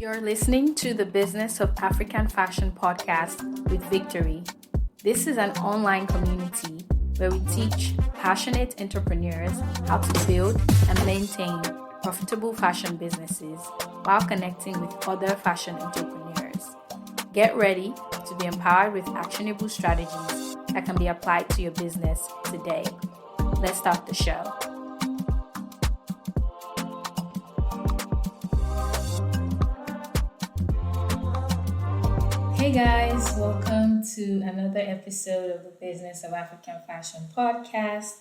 You're listening to the Business of African Fashion podcast with Victory. This is an online community where we teach passionate entrepreneurs how to build and maintain profitable fashion businesses while connecting with other fashion entrepreneurs. Get ready to be empowered with actionable strategies that can be applied to your business today. Let's start the show. Hey guys, welcome to another episode of the Business of African Fashion podcast.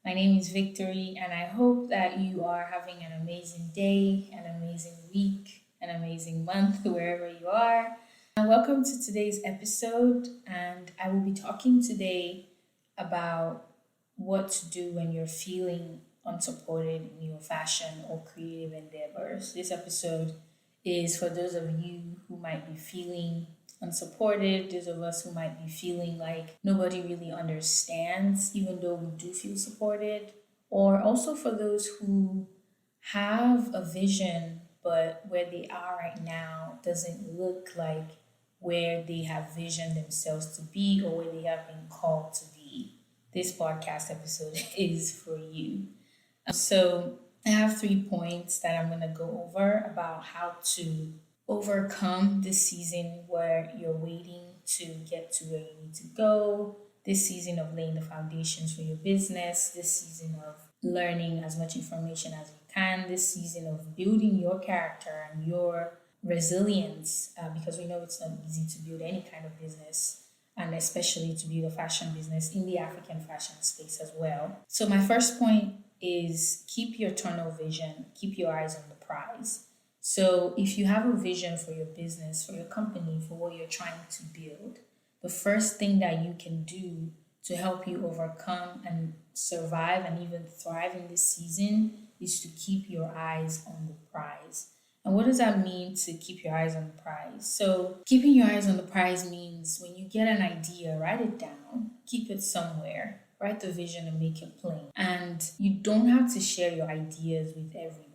My name is Victory, and I hope that you are having an amazing day, an amazing week, an amazing month, wherever you are. Welcome to today's episode, and I will be talking today about what to do when you're feeling unsupported in your fashion or creative endeavors. This episode is for those of you who might be feeling unsupported, those of us who might be feeling like nobody really understands, even though we do feel supported, or also for those who have a vision, but where they are right now doesn't look like where they have visioned themselves to be or where they have been called to be. This podcast episode is for you. So I have 3 points that I'm going to go over about how to overcome this season where you're waiting to get to where you need to go, this season of laying the foundations for your business, this season of learning as much information as you can, this season of building your character and your resilience, because we know it's not easy to build any kind of business, and especially to build a fashion business in the African fashion space as well. So my first point is keep your tunnel vision, keep your eyes on the prize. So if you have a vision for your business, for your company, for what you're trying to build, the first thing that you can do to help you overcome and survive and even thrive in this season is to keep your eyes on the prize. And what does that mean, to keep your eyes on the prize? So keeping your eyes on the prize means when you get an idea, write it down, keep it somewhere, write the vision and make it plain. And you don't have to share your ideas with everyone.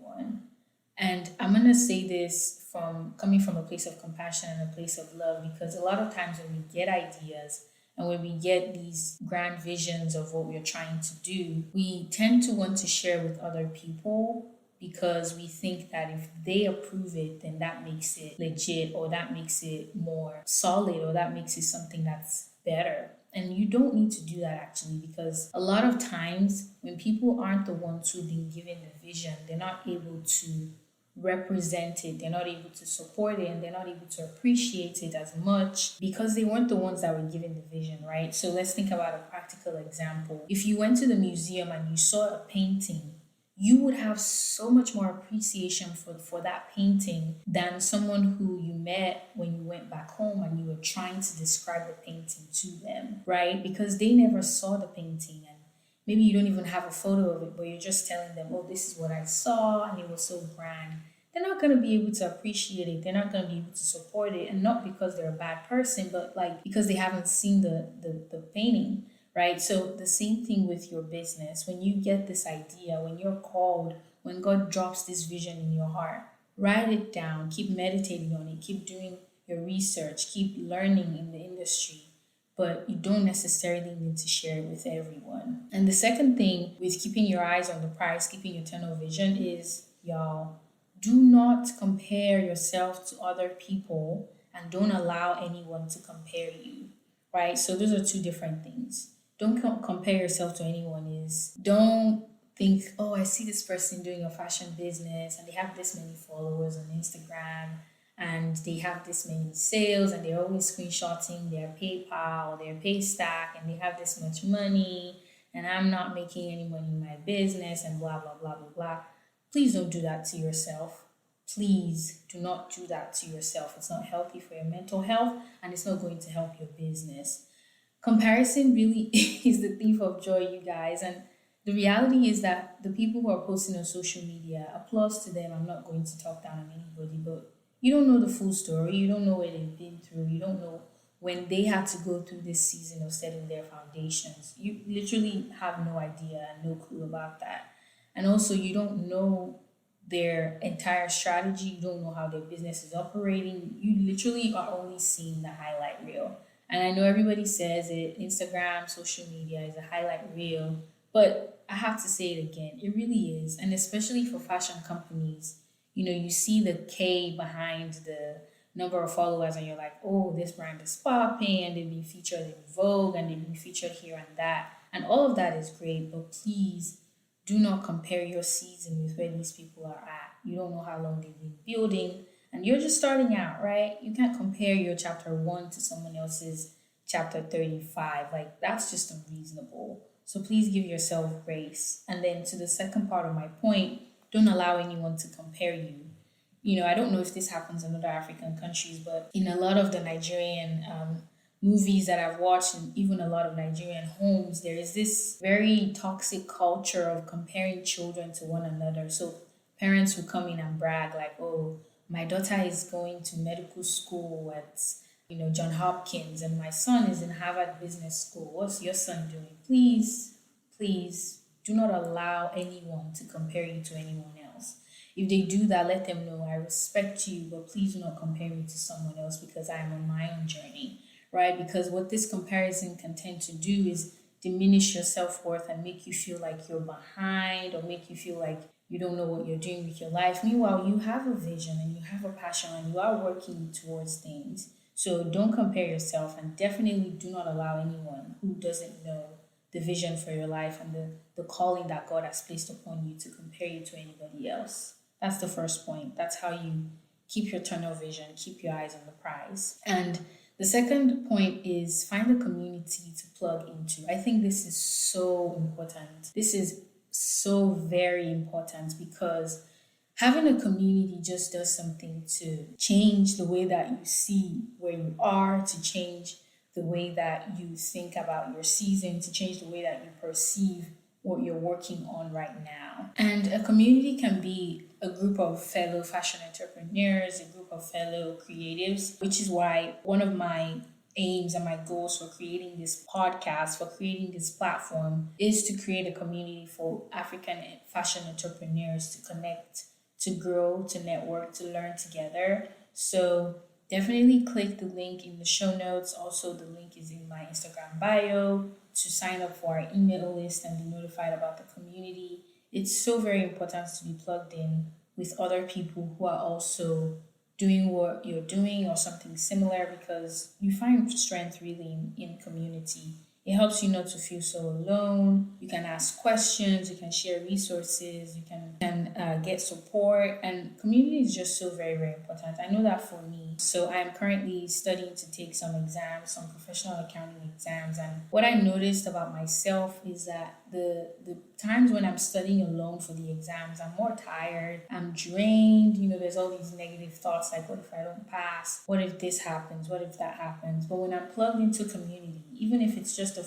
And I'm going to say this from coming from a place of compassion and a place of love, because a lot of times when we get ideas and when we get these grand visions of what we're trying to do, we tend to want to share with other people because we think that if they approve it, then that makes it legit, or that makes it more solid, or that makes it something that's better. And you don't need to do that actually, because a lot of times when people aren't the ones who've been given the vision, they're not able to represent it, they're not able to support it, and they're not able to appreciate it as much because they weren't the ones that were given the vision, right? So let's think about a practical example. If you went to the museum and you saw a painting, you would have so much more appreciation for that painting than someone who you met when you went back home and you were trying to describe the painting to them, right? Because they never saw the painting, and maybe you don't even have a photo of it, but you're just telling them, oh, this is what I saw and it was so grand. They're not going to be able to appreciate it. They're not going to be able to support it. And not because they're a bad person, but because they haven't seen the painting, right? So the same thing with your business. When you get this idea, when you're called, when God drops this vision in your heart, write it down, keep meditating on it, keep doing your research, keep learning in the industry. But you don't necessarily need to share it with everyone. And the second thing with keeping your eyes on the prize, keeping your tunnel vision is, y'all, do not compare yourself to other people and don't allow anyone to compare you, right? So those are two different things. Don't compare yourself to anyone. Don't think, oh, I see this person doing a fashion business and they have this many followers on Instagram and they have this many sales and they're always screenshotting their PayPal, their Paystack, and they have this much money and I'm not making any money in my business and blah, blah, blah, blah, blah. Please don't do that to yourself. Please do not do that to yourself. It's not healthy for your mental health and it's not going to help your business. Comparison really is the thief of joy, you guys. And the reality is that the people who are posting on social media, applause to them. I'm not going to talk down on anybody, but you don't know the full story. You don't know what they've been through. You don't know when they had to go through this season of setting their foundations. You literally have no idea and no clue about that. And also, you don't know their entire strategy. You don't know how their business is operating. You literally are only seeing the highlight reel. And I know everybody says it, Instagram, social media is a highlight reel, but I have to say it again, it really is. And especially for fashion companies, you see the K behind the number of followers, and you're like, oh, this brand is popping, and they've been featured in Vogue, and they've been featured here and that. And all of that is great, but please do not compare your season with where these people are at. You don't know how long they've been building, and you're just starting out, right? You can't compare your chapter 1 to someone else's chapter 35. Like, that's just unreasonable. So please give yourself grace. And then to the second part of my point, don't allow anyone to compare you. I don't know if this happens in other African countries, but in a lot of the Nigerian movies that I've watched, and even a lot of Nigerian homes, there is this very toxic culture of comparing children to one another. So parents who come in and brag like, oh, my daughter is going to medical school at John Hopkins, and my son is in Harvard Business School. What's your son doing? Please do not allow anyone to compare you to anyone else. If they do that, let them know I respect you, but please do not compare me to someone else because I am on my own journey, right? Because what this comparison can tend to do is diminish your self worth and make you feel like you're behind, or make you feel like you don't know what you're doing with your life. Meanwhile, you have a vision and you have a passion and you are working towards things. So don't compare yourself, and definitely do not allow anyone who doesn't know the vision for your life and the calling that God has placed upon you to compare you to anybody else. That's the first point. That's how you keep your tunnel vision, keep your eyes on the prize. And the second point is find a community to plug into. I think this is so important. This is so very important, because having a community just does something to change the way that you see where you are, to change the way that you think about your season, to change the way that you perceive what you're working on right now. And a community can be a group of fellow fashion entrepreneurs, a group of fellow creatives, which is why one of my aims and my goals for creating this podcast, for creating this platform, is to create a community for African fashion entrepreneurs to connect, to grow, to network, to learn together. So definitely click the link in the show notes. Also, the link is in my Instagram bio to sign up for our email list and be notified about the community. It's so very important to be plugged in with other people who are also doing what you're doing or something similar, because you find strength really in community. It helps you not to feel so alone. You can ask questions, you can share resources, you can get support, and community is just so very, very important. I know that for me. So I'm currently studying to take some exams, some professional accounting exams, and what I noticed about myself is that the times when I'm studying alone for the exams, I'm more tired, I'm drained. There's all these negative thoughts like, what if I don't pass? What if this happens? What if that happens? But when I'm plugged into community, even if it's just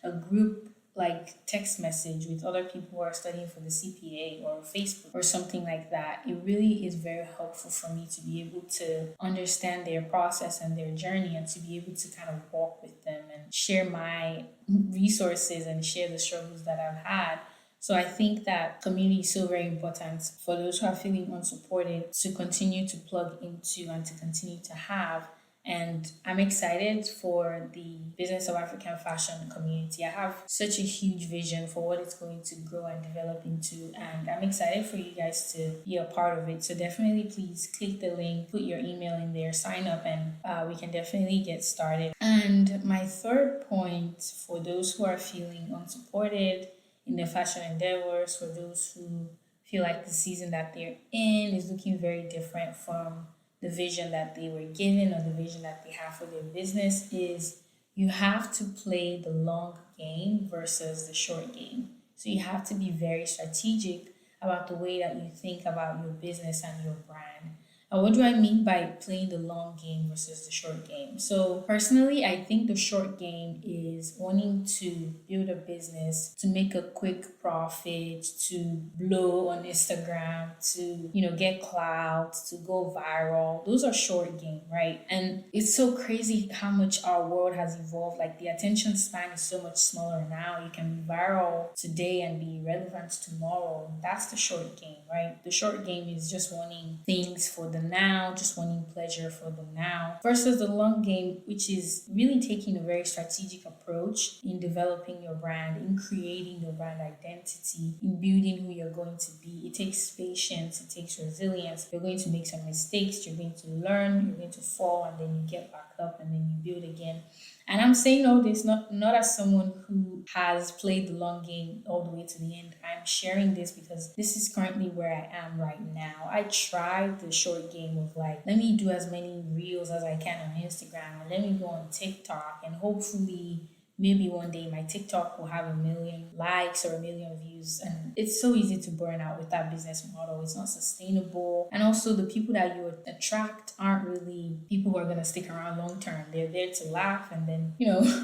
a group like text message with other people who are studying for the CPA, or Facebook or something like that, it really is very helpful for me to be able to understand their process and their journey, and to be able to kind of walk with them and share my resources and share the struggles that I've had. So I think that community is so very important for those who are feeling unsupported to continue to plug into and to continue to have. And I'm excited for the Business of African Fashion community. I have such a huge vision for what it's going to grow and develop into, and I'm excited for you guys to be a part of it. So definitely please click the link, put your email in there, sign up, and we can definitely get started. And my third point, for those who are feeling unsupported in their fashion endeavors, for those who feel like the season that they're in is looking very different from the vision that they were given or the vision that they have for their business, is you have to play the long game versus the short game. So you have to be very strategic about the way that you think about your business and your brand, What do I mean by playing the long game versus the short game? So, personally, I think the short game is wanting to build a business to make a quick profit, to blow on Instagram, to, get clout, to go viral. Those are short game, right? And it's so crazy how much our world has evolved. Like, the attention span is so much smaller now. You can be viral today and be relevant tomorrow. That's the short game, right? The short game is just wanting things for the now, just wanting pleasure for the now, versus the long game, which is really taking a very strategic approach in developing your brand, in creating your brand identity, in building who you're going to be. It takes patience, it takes resilience. You're going to make some mistakes, you're going to learn, you're going to fall, and then you get back up and then you build again. And I'm saying all this not as someone who has played the long game all the way to the end. I'm sharing this because this is currently where I am right now. I tried the short game of like, let me do as many reels as I can on Instagram and let me go on TikTok, and hopefully maybe one day my TikTok will have 1 million likes or 1 million views. And it's so easy to burn out with that business model. It's not sustainable. And also, the people that you attract aren't really people who are going to stick around long term. They're there to laugh and then,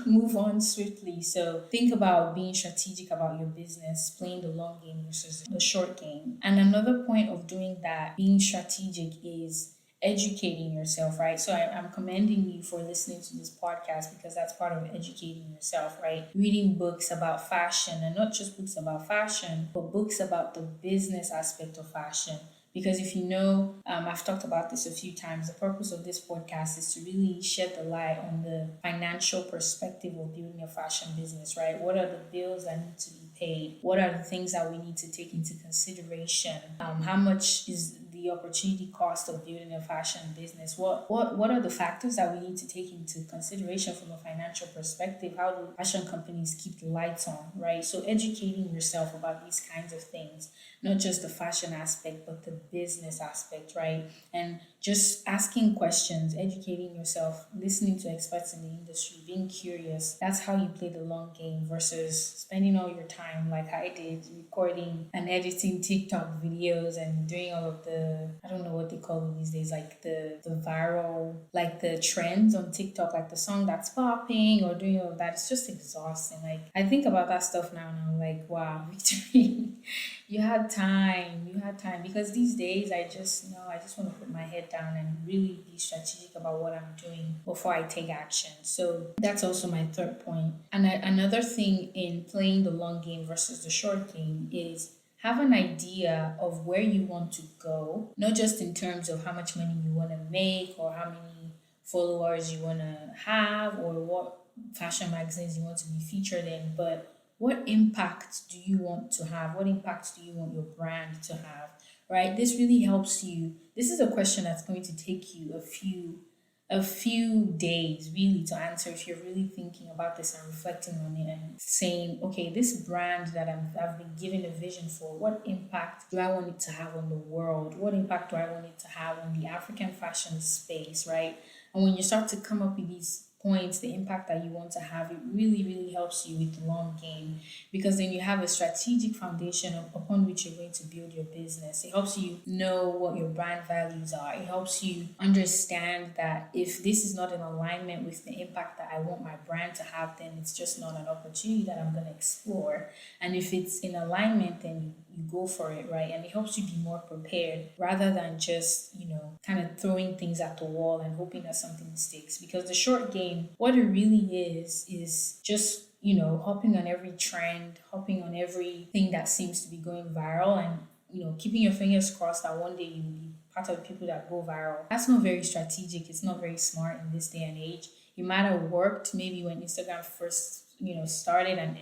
move on swiftly. So think about being strategic about your business, playing the long game versus the short game. And another point of doing that, being strategic, is educating yourself, right? So I'm commending you for listening to this podcast, because that's part of educating yourself, right? Reading books about fashion, and not just books about fashion, but books about the business aspect of fashion. Because if you know, I've talked about this a few times, the purpose of this podcast is to really shed the light on the financial perspective of building a fashion business, right? What are the bills that need to be paid? What are the things that we need to take into consideration? How much is the opportunity cost of building a fashion business? What are the factors that we need to take into consideration from a financial perspective? How do fashion companies keep the lights on, right? So educating yourself about these kinds of things, not just the fashion aspect, but the business aspect, right? And just asking questions, educating yourself, listening to experts in the industry, being curious. That's how you play the long game versus spending all your time, like I did, recording and editing TikTok videos and doing all of the, I don't know what they call it these days, like the viral, like the trends on TikTok, like the song that's popping, or doing all of that. It's just exhausting. Like, I think about that stuff now and I'm like, wow, Victory, you had time, because these days I just want to put my head down and really be strategic about what I'm doing before I take action. So that's also my third point. And another thing in playing the long game versus the short game is have an idea of where you want to go, not just in terms of how much money you want to make or how many followers you want to have or what fashion magazines you want to be featured in, but what impact do you want to have? What impact do you want your brand to have? Right? This really helps you. This is a question that's going to take you a few days really to answer if you're really thinking about this and reflecting on it and saying, okay, this brand that I've been given a vision for, what impact do I want it to have on the world? What impact do I want it to have on the African fashion space, right? And when you start to come up with these points, the impact that you want to have, it really, really helps you with the long game, because then you have a strategic foundation upon which you're going to build your business. It helps you know what your brand values are. It helps you understand that if this is not in alignment with the impact that I want my brand to have, then it's just not an opportunity that I'm going to explore. And if it's in alignment, then you go for it, right? And it helps you be more prepared rather than just, kind of throwing things at the wall and hoping that something sticks. Because the short game, what it really is just, hopping on every trend, hopping on everything that seems to be going viral, and, keeping your fingers crossed that one day you'll be part of the people that go viral. That's not very strategic. It's not very smart in this day and age. It might have worked maybe when Instagram first started, and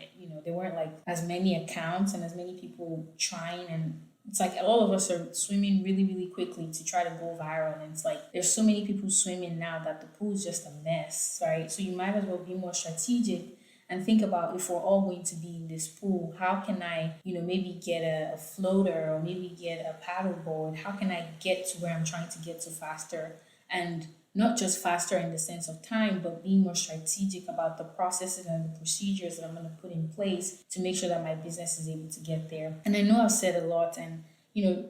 there weren't like as many accounts and as many people trying, and it's like all of us are swimming really, really quickly to try to go viral. And it's like there's so many people swimming now that the pool is just a mess, right? So you might as well be more strategic and think about, if we're all going to be in this pool, how can I, maybe get a floater or maybe get a paddleboard? How can I get to where I'm trying to get to faster? And not just faster in the sense of time, but being more strategic about the processes and the procedures that I'm going to put in place to make sure that my business is able to get there. And I know I've said a lot, and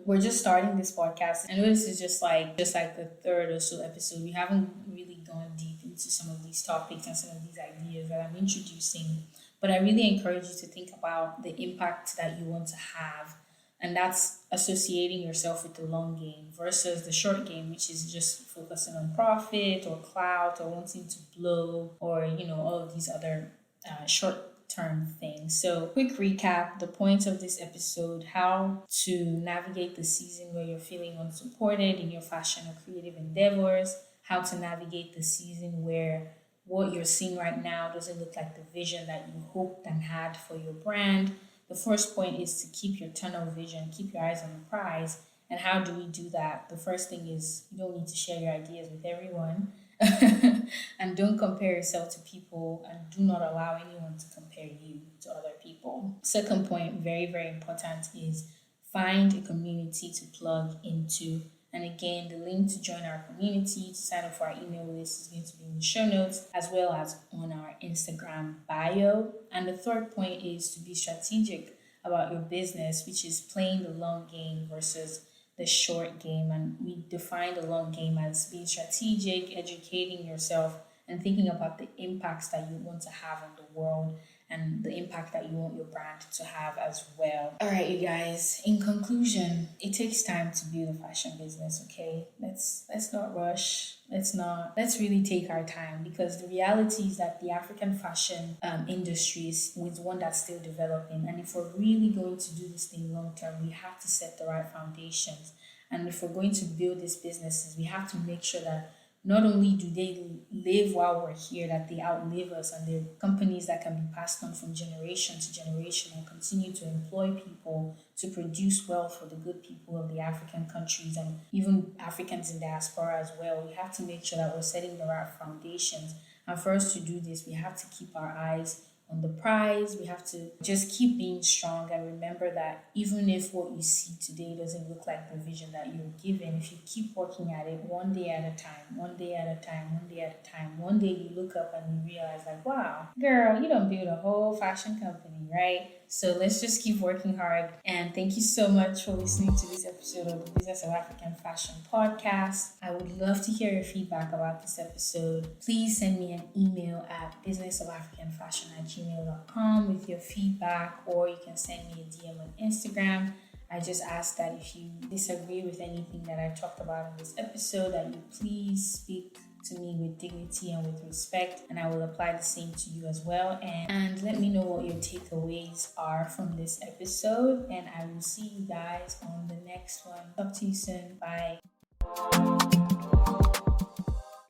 we're just starting this podcast. I know this is just like the third or so episode. We haven't really gone deep into some of these topics and some of these ideas that I'm introducing. But I really encourage you to think about the impact that you want to have. And that's associating yourself with the long game versus the short game, which is just focusing on profit or clout or wanting to blow or, all of these other short term things. So, quick recap: the points of this episode: how to navigate the season where you're feeling unsupported in your fashion or creative endeavors, how to navigate the season where what you're seeing right now doesn't look like the vision that you hoped and had for your brand. The first point is to keep your tunnel vision, keep your eyes on the prize. And how do we do that? The first thing is you don't need to share your ideas with everyone. And don't compare yourself to people, and do not allow anyone to compare you to other people. Second point, very, very important, is find a community to plug into. And again, the link to join our community, to sign up for our email list, is going to be in the show notes as well as on our Instagram bio. And the third point is to be strategic about your business, which is playing the long game versus the short game. And we define the long game as being strategic, educating yourself, and thinking about the impacts that you want to have on the world and the impact that you want your brand to have as well. All right, you guys, in conclusion, it takes time to build a fashion business, okay? Let's not rush. Let's really take our time, because the reality is that the African fashion industry is one that's still developing. And if we're really going to do this thing long term, we have to set the right foundations. And if we're going to build these businesses, we have to make sure that not only do they live while we're here, that they outlive us, and they're companies that can be passed on from generation to generation and continue to employ people to produce wealth for the good people of the African countries and even Africans in diaspora as well. We have to make sure that we're setting the right foundations. And for us to do this, we have to keep our eyes on the prize. We have to just keep being strong and remember that even if what you see today doesn't look like the vision that you're given, if you keep working at it one day at a time, one day at a time, one day at a time, one day you look up and you realize, like, wow, girl, you don't build a whole fashion company, right? So let's just keep working hard. And thank you so much for listening to this episode of the Business of African Fashion podcast. I would love to hear your feedback about this episode. Please send me an email at businessofafricanfashion@gmail.com with your feedback, or you can send me a DM on Instagram. I just ask that if you disagree with anything that I talked about in this episode, that you please speak to me with dignity and with respect, and I will apply the same to you as well. And let me know what your takeaways are from this episode, and I will see you guys on the next one. Talk to you soon. Bye.